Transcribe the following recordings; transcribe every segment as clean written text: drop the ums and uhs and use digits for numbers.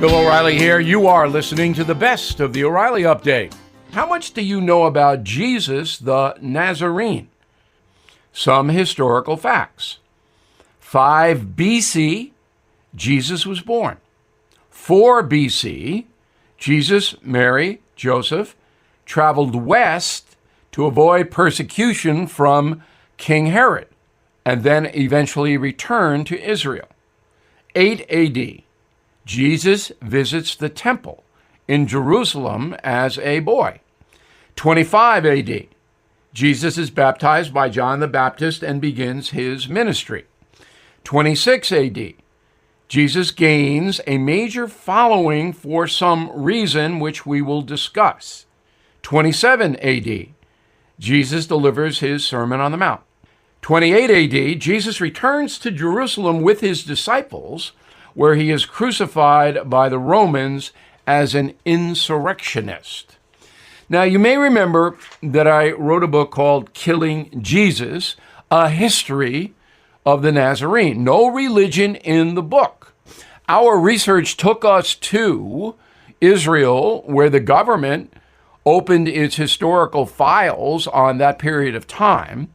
Bill O'Reilly here. You are listening to the best of the O'Reilly Update. How much do you know about Jesus the Nazarene? Some historical facts. 5 BC, Jesus was born. 4 BC, Jesus, Mary, Joseph traveled west to avoid persecution from King Herod, and then eventually returned to Israel. 8 AD, Jesus visits the temple in Jerusalem as a boy. 25 AD, Jesus is baptized by John the Baptist and begins his ministry. 26 AD, Jesus gains a major following for some reason which we will discuss. 27 AD, Jesus delivers his Sermon on the Mount. 28 AD, Jesus returns to Jerusalem with his disciples, where he is crucified by the Romans as an insurrectionist. Now, you may remember that I wrote a book called Killing Jesus, A History of the Nazarene. No religion in the book. Our research took us to Israel, where the government opened its historical files on that period of time,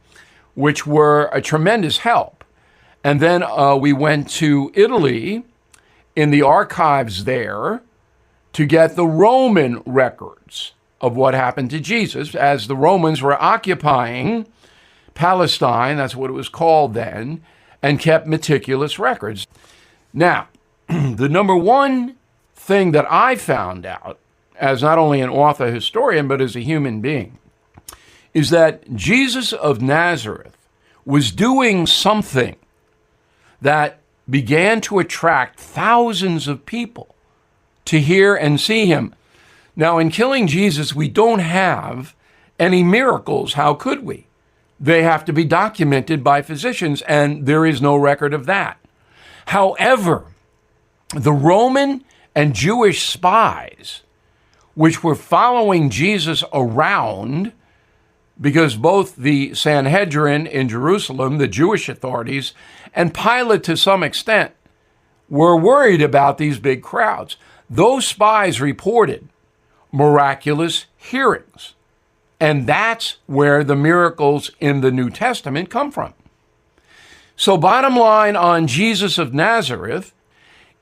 which were a tremendous help. And then we went to Italy in the archives there to get the Roman records of what happened to Jesus as the Romans were occupying Palestine, that's what it was called then, and kept meticulous records. Now, the number one thing that I found out as not only an author historian, but as a human being, is that Jesus of Nazareth was doing something that began to attract thousands of people to hear and see him. Now, in Killing Jesus, we don't have any miracles. How could we? They have to be documented by physicians, and there is no record of that. However, the Roman and Jewish spies, which were following Jesus around, because both the Sanhedrin in Jerusalem, the Jewish authorities, and Pilate to some extent were worried about these big crowds. Those spies reported miraculous healings, and that's where the miracles in the New Testament come from. So bottom line on Jesus of Nazareth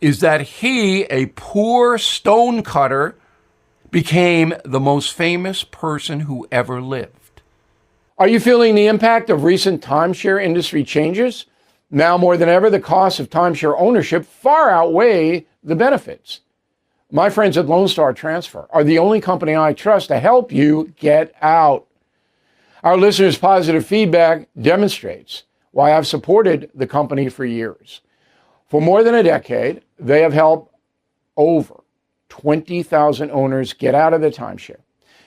is that he, a poor stonecutter, became the most famous person who ever lived. Are you feeling the impact of recent timeshare industry changes? Now more than ever, the costs of timeshare ownership far outweigh the benefits. My friends at Lone Star Transfer are the only company I trust to help you get out. Our listeners' positive feedback demonstrates why I've supported the company for years. For more than a decade, they have helped over 20,000 owners get out of the timeshare.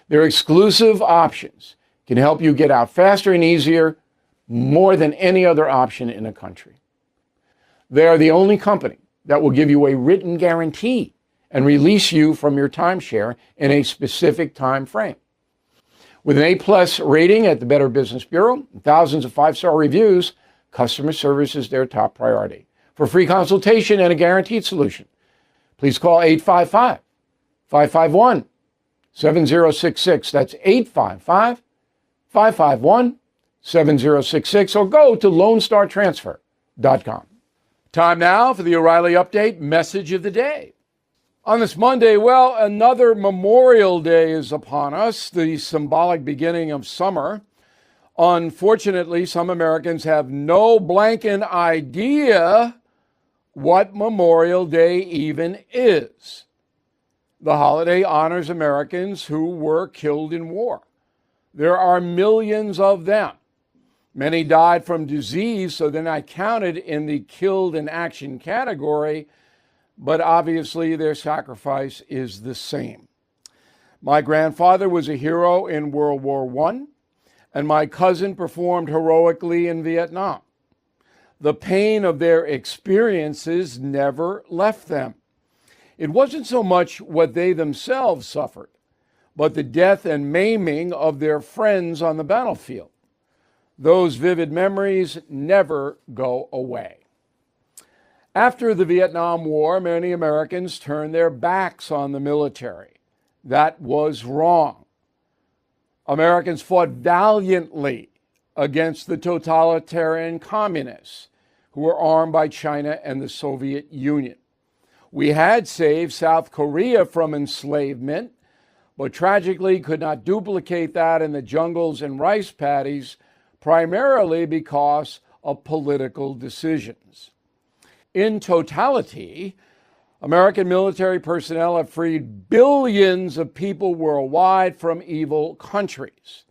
Their exclusive options can help you get out faster and easier, more than any other option in the country. They are the only company that will give you a written guarantee and release you from your timeshare in a specific time frame. With an A+ rating at the Better Business Bureau and thousands of 5-star reviews, customer service is their top priority. For free consultation and a guaranteed solution, please call 855-551-7066. That's 855-551-7066, or go to LoneStarTransfer.com. Time now for the O'Reilly Update message of the day. On this Monday, well, another Memorial Day is upon us, the symbolic beginning of summer. Unfortunately, some Americans have no blanking idea what Memorial Day even is. The holiday honors Americans who were killed in war. There are millions of them. Many died from disease, so they're not counted in the killed in action category, but obviously their sacrifice is the same. My grandfather was a hero in World War I, and my cousin performed heroically in Vietnam. The pain of their experiences never left them. It wasn't so much what they themselves suffered, but the death and maiming of their friends on the battlefield. Those vivid memories never go away. After the Vietnam War, many Americans turned their backs on the military. That was wrong. Americans fought valiantly against the totalitarian communists who were armed by China and the Soviet Union. We had saved South Korea from enslavement, but tragically could not duplicate that in the jungles and rice paddies, primarily because of political decisions. In totality, American military personnel have freed billions of people worldwide from evil countries.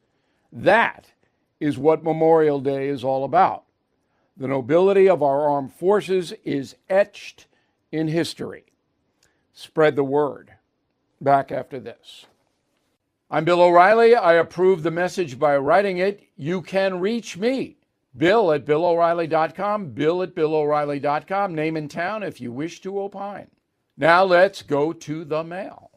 That is what Memorial Day is all about. The nobility of our armed forces is etched in history. Spread the word. Back after this. I'm Bill O'Reilly. I approve the message by writing it. You can reach me, Bill at BillO'Reilly.com, Bill at BillO'Reilly.com, name and town if you wish to opine. Now let's go to the mail.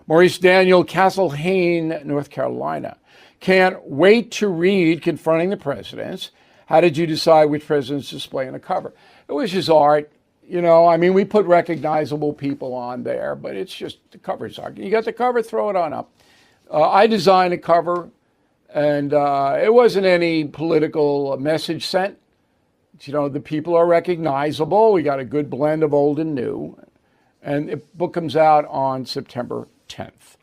Maurice Daniel, Castle Hayne, North Carolina. Can't wait to read Confronting the Presidents. How did you decide which presidents to display on the cover? It was just art. You know, I mean, we put recognizable people on there, but it's just the cover's art. You got the cover, throw it on up. I designed a cover, and it wasn't any political message sent. You know, the people are recognizable. We got a good blend of old and new. And the book comes out on September 10th.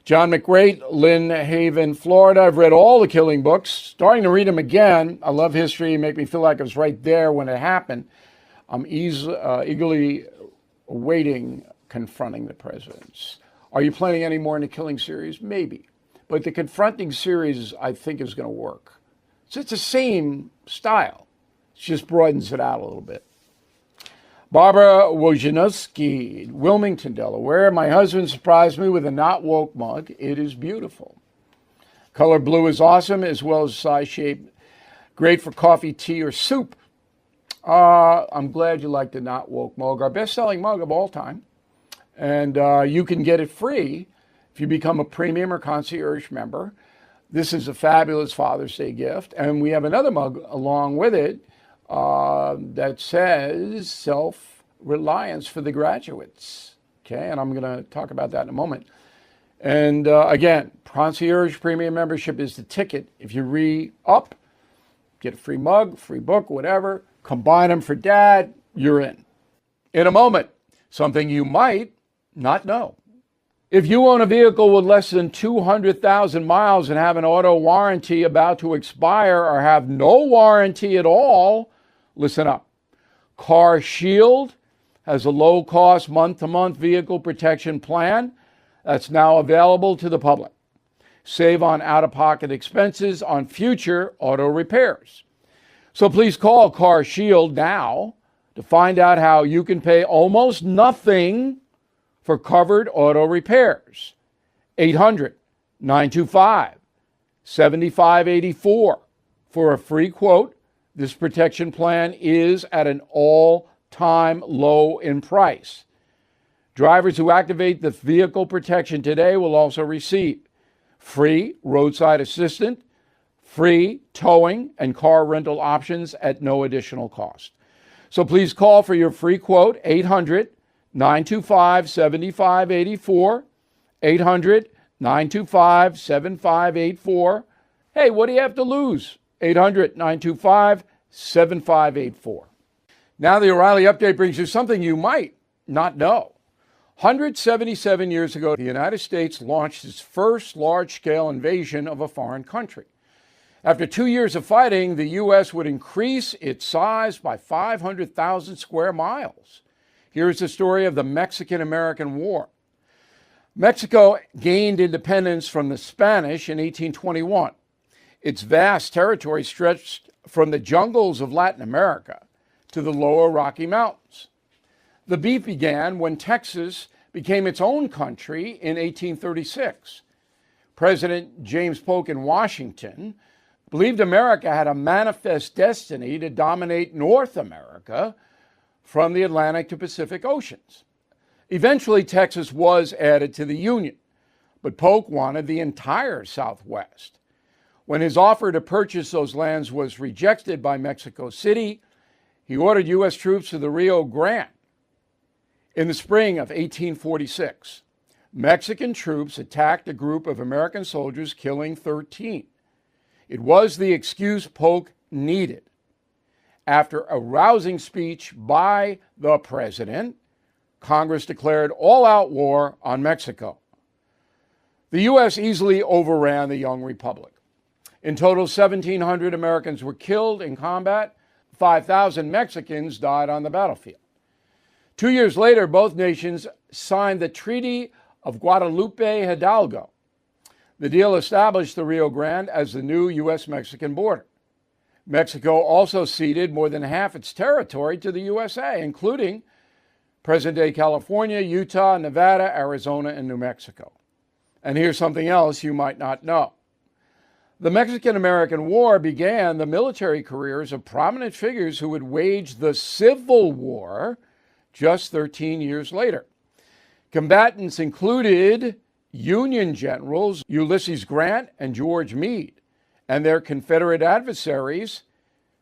John McRae, Lynn Haven, Florida. I've read all the Killing books, starting to read them again. I love history. You make me feel like I was right there when it happened. I'm eagerly awaiting Confronting the Presidents. Are you planning any more in the Killing series? Maybe. But the Confronting series, I think, is going to work. So it's the same style. It just broadens it out a little bit. Barbara Wojnowski, Wilmington, Delaware. My husband surprised me with a Not Woke mug. It is beautiful. Color blue is awesome, as well as size shape. Great for coffee, tea, or soup. I'm glad you like the Not Woke mug, our best-selling mug of all time. And you can get it free if you become a premium or concierge member. This is a fabulous Father's Day gift. And we have another mug along with it that says Self-Reliance for the Graduates. Okay, and I'm going to talk about that in a moment. And again, concierge premium membership is the ticket. If you re-up, get a free mug, free book, whatever. Combine them for Dad, you're in. In a moment, something you might not know. If you own a vehicle with less than 200,000 miles and have an auto warranty about to expire or have no warranty at all, listen up. Car Shield has a low-cost month-to-month vehicle protection plan that's now available to the public. Save on out-of-pocket expenses on future auto repairs. So please call Car Shield now to find out how you can pay almost nothing for covered auto repairs. 800-925-7584 for a free quote. This protection plan is at an all-time low in price. Drivers who activate the vehicle protection today will also receive free roadside assistance, free towing and car rental options at no additional cost. So please call for your free quote, 800-925-7584, 800-925-7584. Hey, what do you have to lose? 800-925-7584. Now the O'Reilly Update brings you something you might not know. 177 years ago, the United States launched its first large-scale invasion of a foreign country. After 2 years of fighting, the U.S. would increase its size by 500,000 square miles. Here's the story of the Mexican-American War. Mexico gained independence from the Spanish in 1821. Its vast territory stretched from the jungles of Latin America to the lower Rocky Mountains. The beef began when Texas became its own country in 1836. President James Polk in Washington believed America had a manifest destiny to dominate North America from the Atlantic to Pacific Oceans. Eventually, Texas was added to the Union, but Polk wanted the entire Southwest. When his offer to purchase those lands was rejected by Mexico City, He ordered U.S. troops to the Rio Grande. In the spring of 1846, Mexican troops attacked a group of American soldiers, killing 13. It was the excuse Polk needed. After a rousing speech by the president, Congress declared all-out war on Mexico. The U.S. easily overran the young republic. In total, 1,700 Americans were killed in combat. 5,000 Mexicans died on the battlefield. 2 years later, both nations signed the Treaty of Guadalupe Hidalgo. The deal established the Rio Grande as the new U.S.-Mexican border. Mexico also ceded more than half its territory to the USA, including present-day California, Utah, Nevada, Arizona, and New Mexico. And here's something else you might not know. The Mexican-American War began the military careers of prominent figures who would wage the Civil War just 13 years later. Combatants included Union generals Ulysses Grant and George Meade, and their Confederate adversaries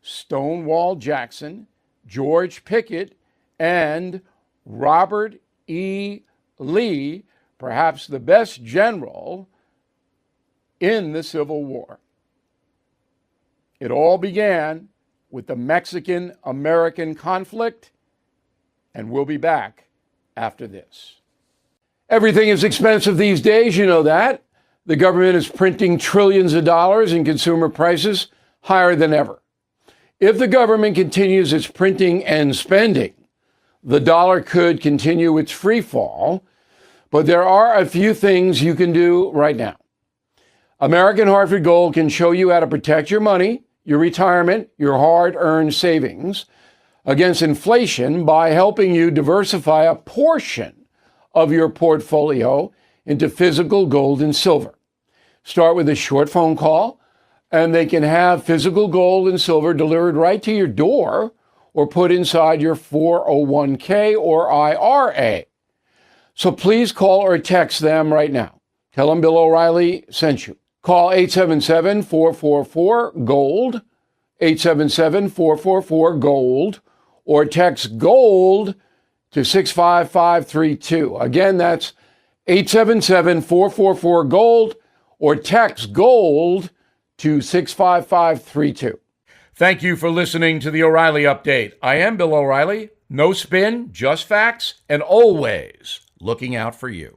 Stonewall Jackson, George Pickett, and Robert E. Lee, perhaps the best general in the Civil War. It all began with the Mexican-American conflict, and we'll be back after this. Everything is expensive these days, you know that. The government is printing trillions of dollars and consumer prices higher than ever. If the government continues its printing and spending, the dollar could continue its free fall, but there are a few things you can do right now. American Hartford Gold can show you how to protect your money, your retirement, your hard-earned savings against inflation by helping you diversify a portion of your portfolio into physical gold and silver. Start with a short phone call, and they can have physical gold and silver delivered right to your door or put inside your 401k or IRA. So please call or text them right now. Tell them Bill O'Reilly sent you. Call 877-444-GOLD, 877-444-GOLD, or text GOLD to 65532. Again, that's 877-444-GOLD, or text GOLD to 65532. Thank you for listening to the O'Reilly Update. I am Bill O'Reilly. No spin, just facts, and always looking out for you.